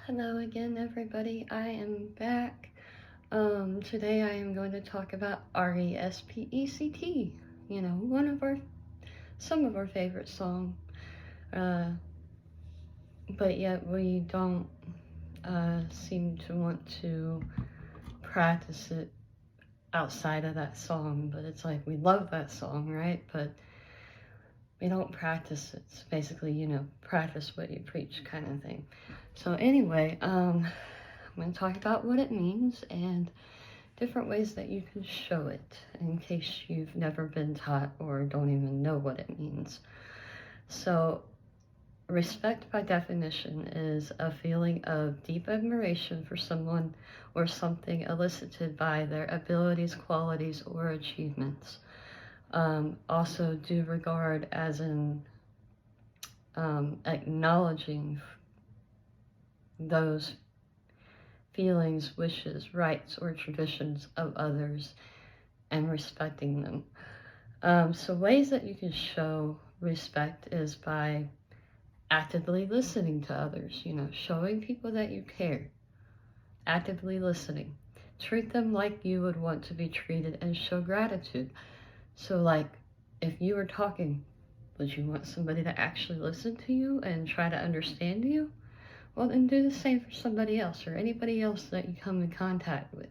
Hello again, everybody. I am back. Today I am going to talk about R.E.S.P.E.C.T. Some of our favorite songs. Uh, but yet we don't seem to want to practice it outside of that song. But it's like we love that song, right? But we don't practice it. It's basically, practice what you preach kind of thing. So anyway, I'm going to talk about what it means and different ways that you can show it in case you've never been taught or don't even know what it means. So respect by definition is a feeling of deep admiration for someone or something elicited by their abilities, qualities, or achievements. Also due regard as in acknowledging those feelings, wishes, rights, or traditions of others and respecting them. So ways that you can show respect is by actively listening to others, showing people that you care, actively listening. Treat them like you would want to be treated and show gratitude. So like, if you were talking, would you want somebody to actually listen to you and try to understand you? Well, then do the same for somebody else or anybody else that you come in contact with.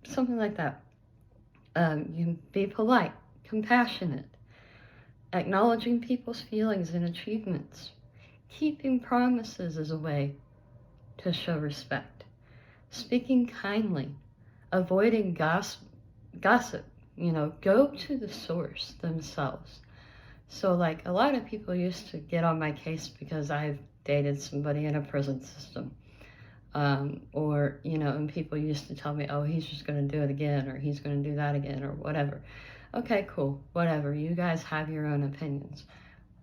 Something like that. You can be polite, compassionate, acknowledging people's feelings and achievements. Keeping promises is a way to show respect. Speaking kindly, avoiding gossip, go to the source themselves. So like a lot of people used to get on my case because I've dated somebody in a prison system. And people used to tell me, oh, he's just going to do it again, or he's going to do that again, or whatever. Okay, cool, whatever. You guys have your own opinions.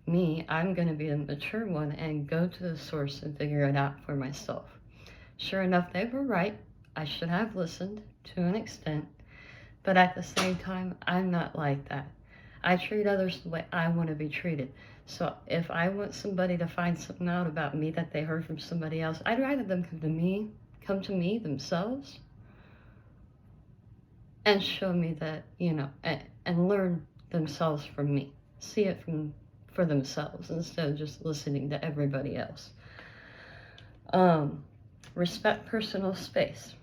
Me, I'm going to be the mature one and go to the source and figure it out for myself. Sure enough, they were right. I should have listened to an extent, but at the same time, I'm not like that. I treat others the way I want to be treated. So if I want somebody to find something out about me that they heard from somebody else, I'd rather them come to me themselves and show me that, and learn themselves from me. See it for themselves instead of just listening to everybody else. Respect personal space.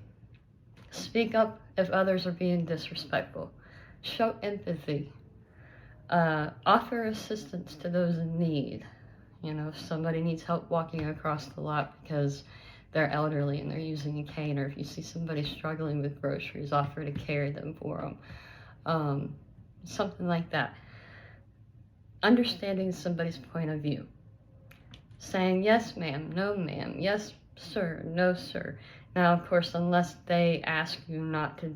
Speak up if others are being disrespectful. Show empathy. Offer assistance to those in need. If somebody needs help walking across the lot because they're elderly and they're using a cane, or if you see somebody struggling with groceries, offer to carry them for them. Something like that. Understanding somebody's point of view. Saying yes, ma'am, no, ma'am, yes, sir, no, sir. Now, of course, unless they ask you not to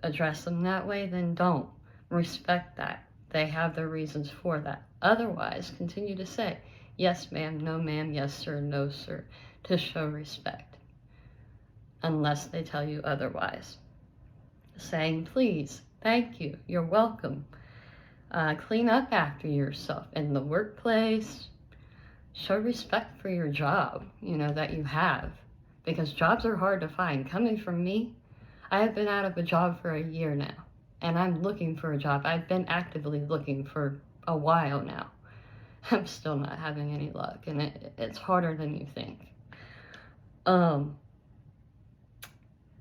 address them that way, then don't. Respect that. They have their reasons for that. Otherwise, continue to say, yes, ma'am, no, ma'am, yes, sir, no, sir, to show respect, unless they tell you otherwise. Saying please, thank you, you're welcome. Clean up after yourself in the workplace. Show respect for your job, that you have, because jobs are hard to find. Coming from me, I have been out of a job for a year now. And I'm looking for a job. I've been actively looking for a while now. I'm still not having any luck, and it's harder than you think.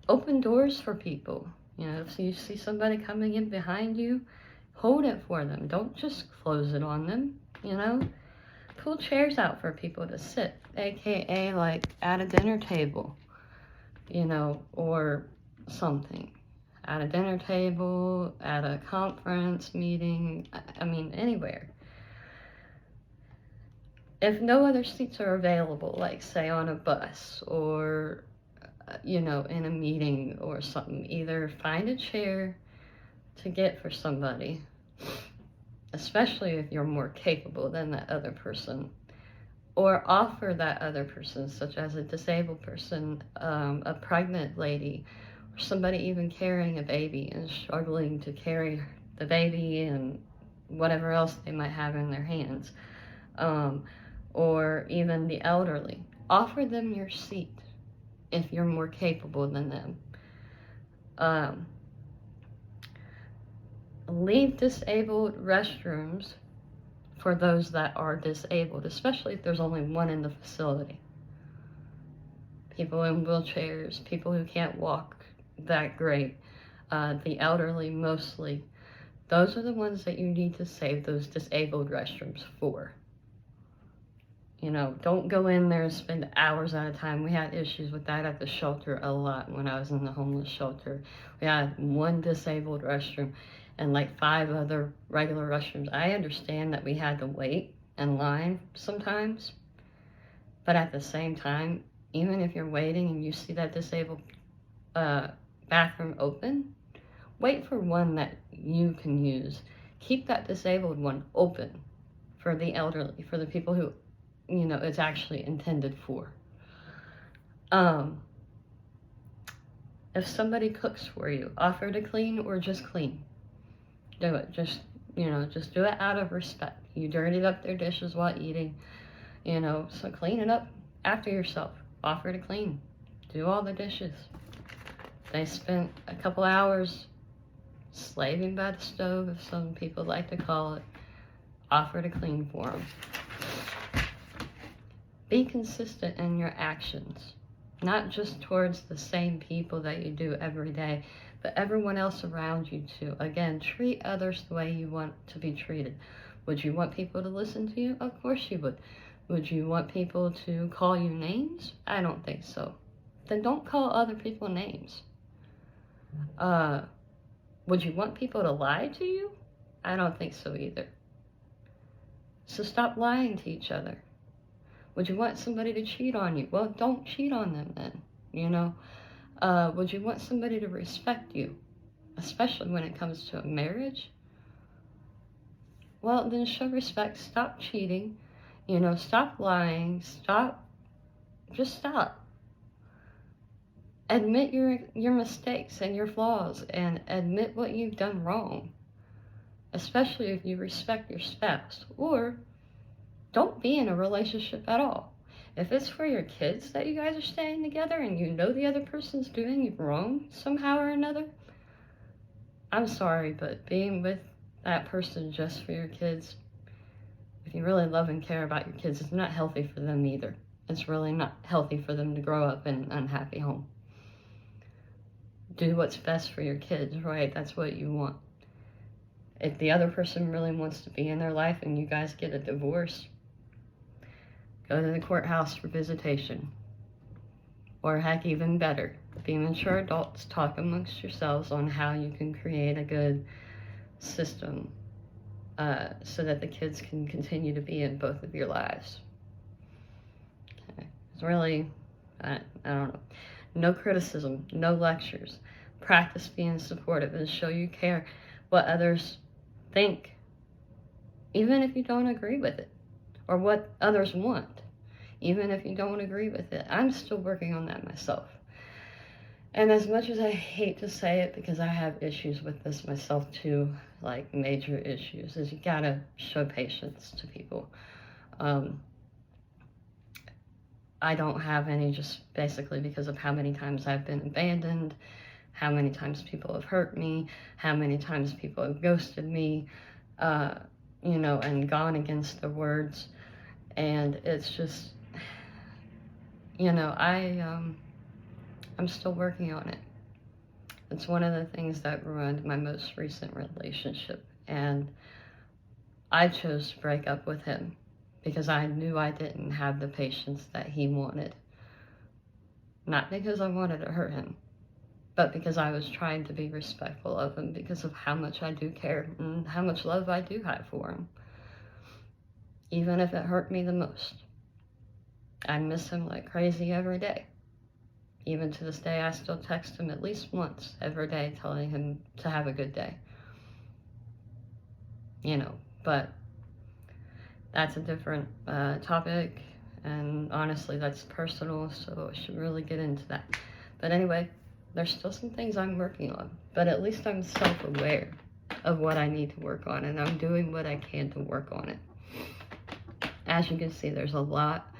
Open doors for people. If you see somebody coming in behind you, hold it for them. Don't just close it on them, Pull chairs out for people to sit, aka like at a dinner table, or something. At a dinner table, at a conference meeting, anywhere. If no other seats are available, like say on a bus or, in a meeting or something, either find a chair to get for somebody, especially if you're more capable than that other person, or offer that other person, such as a disabled person, a pregnant lady, somebody even carrying a baby and struggling to carry the baby and whatever else they might have in their hands, or even the elderly. offer them your seat if you're more capable than them. Leave disabled restrooms for those that are disabled, especially if there's only one in the facility. People in wheelchairs, people who can't walk that great, the elderly mostly. Those are the ones that you need to save those disabled restrooms for. You know, don't go in there and spend hours at a time. We had issues with that at the shelter a lot when I was in the homeless shelter. We had one disabled restroom and like 5 other regular restrooms. I understand that we had to wait in line sometimes, but at the same time, even if you're waiting and you see that disabled bathroom open, wait for one that you can use. Keep that disabled one open for the elderly, for the people who, you know, it's actually intended for. If somebody cooks for you, offer to clean or just clean. Do it. Just, you know, just do it out of respect. You dirtied up their dishes while eating, you know, so clean it up after yourself. Offer to clean. Do all the dishes. They spent a couple hours slaving by the stove, if some people like to call it. Offer to clean for them. Be consistent in your actions, not just towards the same people that you do every day, but everyone else around you too. Again, treat others the way you want to be treated. Would you want people to listen to you? Of course you would. Would you want people to call you names? I don't think so. Then don't call other people names. Would you want people to lie to you? I don't think so either. So stop lying to each other. Would you want somebody to cheat on you? Well, don't cheat on them then, you know. Would you want somebody to respect you, especially when it comes to a marriage? Well, then show respect. Stop cheating, you know, stop lying, just stop. Admit your mistakes and your flaws, and admit what you've done wrong, especially if you respect your spouse. Or don't be in a relationship at all. If it's for your kids that you guys are staying together and you know the other person's doing you wrong somehow or another, I'm sorry, but being with that person just for your kids, if you really love and care about your kids, it's not healthy for them either. It's really not healthy for them to grow up in an unhappy home. Do what's best for your kids, right? That's what you want. If the other person really wants to be in their life and you guys get a divorce, go to the courthouse for visitation. Or heck, even better, be mature adults, talk amongst yourselves on how you can create a good system so that the kids can continue to be in both of your lives. Okay. It's really, I don't know. No criticism, no lectures. Practice being supportive and show you care what others think, even if you don't agree with it, or what others want, even if you don't agree with it. I'm still working on that myself. And as much as I hate to say it, because I have issues with this myself too, like major issues, is you gotta show patience to people. I don't have any, just basically because of how many times I've been abandoned, how many times people have hurt me, how many times people have ghosted me, you know, and gone against their words. And it's just, you know, I'm still working on it. It's one of the things that ruined my most recent relationship. And I chose to break up with him because I knew I didn't have the patience that he wanted. Not because I wanted to hurt him, but because I was trying to be respectful of him because of how much I do care and how much love I do have for him. Even if it hurt me the most. I miss him like crazy every day. Even to this day, I still text him at least once every day telling him to have a good day. You know, but that's a different topic, and honestly, that's personal, so I should really get into that. But anyway, there's still some things I'm working on, but at least I'm self-aware of what I need to work on, and I'm doing what I can to work on it. As you can see, there's a lot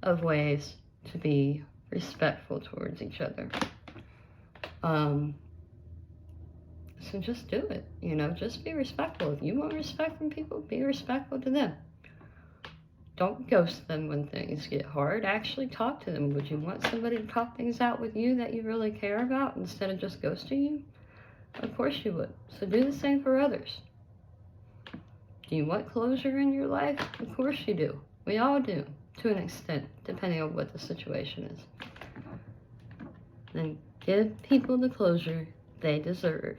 of ways to be respectful towards each other. So just do it, you know, just be respectful. If you want respect from people, be respectful to them. Don't ghost them when things get hard. Actually talk to them. Would you want somebody to talk things out with you that you really care about instead of just ghosting you? Of course you would. So do the same for others. Do you want closure in your life? Of course you do. We all do, to an extent, depending on what the situation is. Then give people the closure they deserve.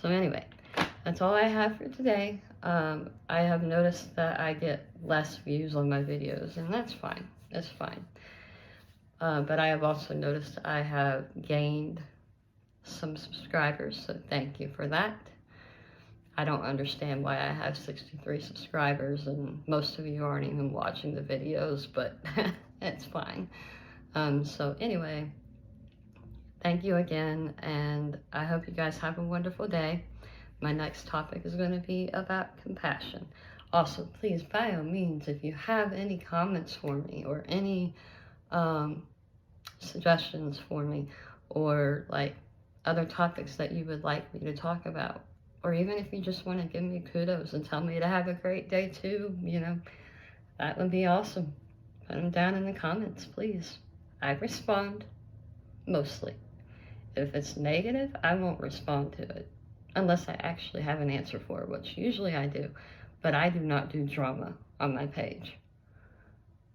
So anyway, that's all I have for today. I have noticed that I get less views on my videos, and that's fine. That's fine. But I have also noticed I have gained some subscribers, so thank you for that. I don't understand why I have 63 subscribers and most of you aren't even watching the videos, but it's fine. So anyway, thank you again, and I hope you guys have a wonderful day. My next topic is going to be about compassion. Also, please, by all means, if you have any comments for me or any suggestions for me, or like other topics that you would like me to talk about, or even if you just want to give me kudos and tell me to have a great day too, you know, that would be awesome. Put them down in the comments, please. I respond, mostly. If it's negative, I won't respond to it, unless I actually have an answer for it, which usually I do. But I do not do drama on my page.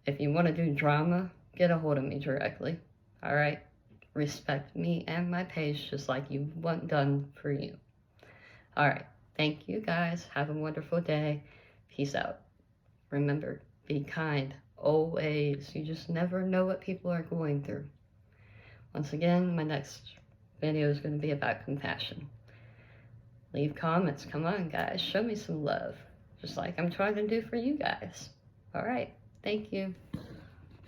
If you want to do drama, get a hold of me directly, all right? Respect me and my page just like you want done for you. All right, thank you guys. Have a wonderful day. Peace out. Remember, be kind, always. You just never know what people are going through. Once again, my next video is going to be about compassion. Leave comments. Come on, guys. Show me some love, just like I'm trying to do for you guys. All right, thank you.